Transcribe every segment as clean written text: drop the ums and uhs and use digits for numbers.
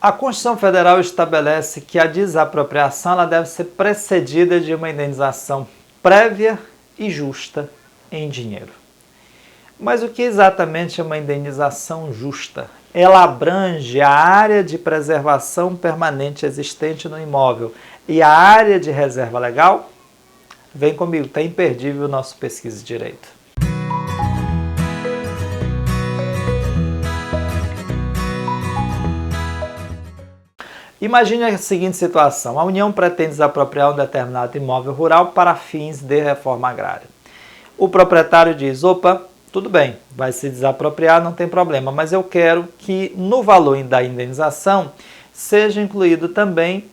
A Constituição Federal estabelece que a desapropriação ela deve ser precedida de uma indenização prévia e justa em dinheiro. Mas o que exatamente é uma indenização justa? Ela abrange a área de preservação permanente existente no imóvel e a área de reserva legal? Vem comigo, está imperdível o nosso Pesquisa de Direito. Imagine a seguinte situação: a União pretende desapropriar um determinado imóvel rural para fins de reforma agrária. O proprietário diz: opa, tudo bem, vai se desapropriar, não tem problema, mas eu quero que no valor da indenização seja incluído também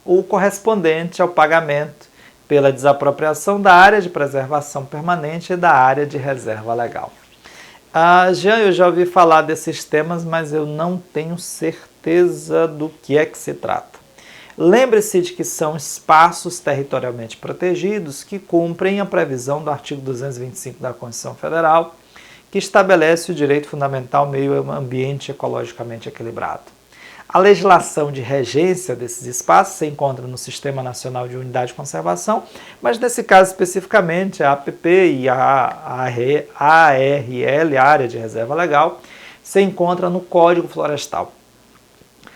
o correspondente ao pagamento pela desapropriação da área de preservação permanente e da área de reserva legal. Jean, eu já ouvi falar desses temas, mas eu não tenho certeza do que é que se trata. Lembre-se de que são espaços territorialmente protegidos que cumprem a previsão do artigo 225 da Constituição Federal, que estabelece o direito fundamental ao meio ambiente ecologicamente equilibrado. A legislação de regência desses espaços se encontra no Sistema Nacional de Unidade de Conservação, mas nesse caso especificamente a APP e a ARL, a Área de Reserva Legal, se encontra no Código Florestal.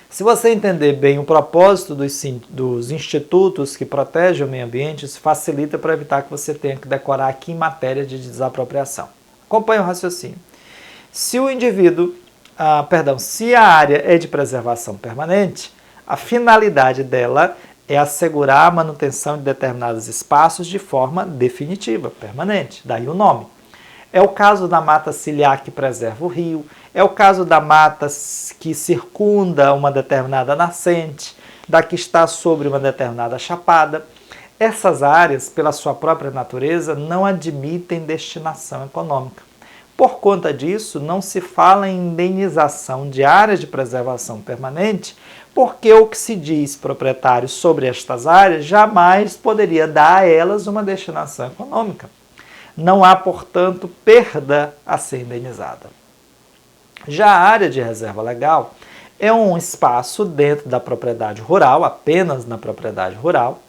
Se você entender bem o propósito dos institutos que protegem o meio ambiente, isso facilita para evitar que você tenha que decorar aqui em matéria de desapropriação. Acompanhe o raciocínio. Se a área é de preservação permanente, a finalidade dela é assegurar a manutenção de determinados espaços de forma definitiva, permanente, daí o nome. É o caso da mata ciliar que preserva o rio, é o caso da mata que circunda uma determinada nascente, da que está sobre uma determinada chapada. Essas áreas, pela sua própria natureza, não admitem destinação econômica. Por conta disso, não se fala em indenização de áreas de preservação permanente, porque o que se diz proprietário sobre estas áreas jamais poderia dar a elas uma destinação econômica. Não há, portanto, perda a ser indenizada. Já a área de reserva legal é um espaço dentro da propriedade rural, apenas na propriedade rural,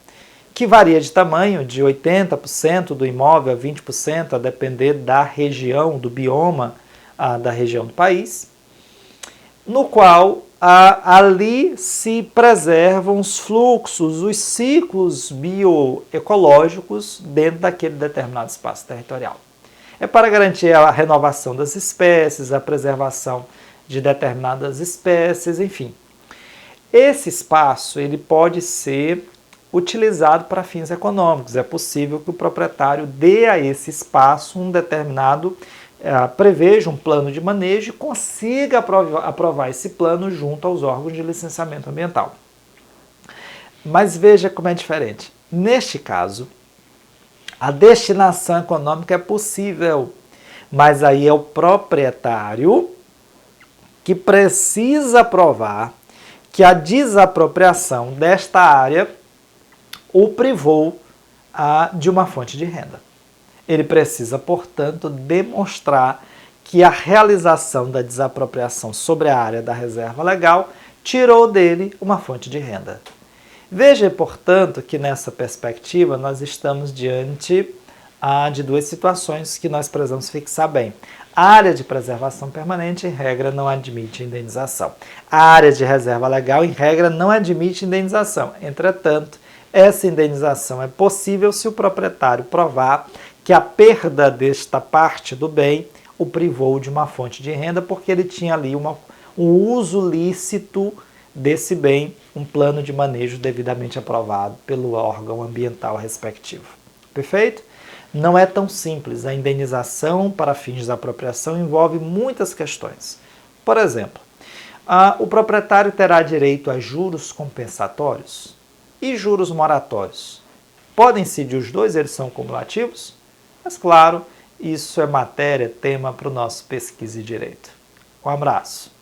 que varia de tamanho de 80% do imóvel a 20%, a depender da região, do bioma da região do país, no qual ali se preservam os fluxos, os ciclos bioecológicos dentro daquele determinado espaço territorial. É para garantir a renovação das espécies, a preservação de determinadas espécies, enfim. Esse espaço ele pode ser utilizado para fins econômicos. É possível que o proprietário dê a esse espaço um determinado, preveja um plano de manejo e consiga aprovar esse plano junto aos órgãos de licenciamento ambiental. Mas veja como é diferente. Neste caso, a destinação econômica é possível, mas aí é o proprietário que precisa provar que a desapropriação desta área o privou de uma fonte de renda. Ele precisa, portanto, demonstrar que a realização da desapropriação sobre a área da reserva legal tirou dele uma fonte de renda. Veja, portanto, que nessa perspectiva nós estamos diante de duas situações que nós precisamos fixar bem. A área de preservação permanente, em regra, não admite indenização. A área de reserva legal, em regra, não admite indenização. Entretanto, essa indenização é possível se o proprietário provar que a perda desta parte do bem o privou de uma fonte de renda porque ele tinha ali um uso lícito desse bem, um plano de manejo devidamente aprovado pelo órgão ambiental respectivo. Perfeito? Não é tão simples. A indenização para fins de desapropriação envolve muitas questões. Por exemplo, o proprietário terá direito a juros compensatórios e juros moratórios. Podem incidir os dois, eles são cumulativos? Mas claro, isso é matéria, tema para o nosso Pesquisa e Direito. Um abraço.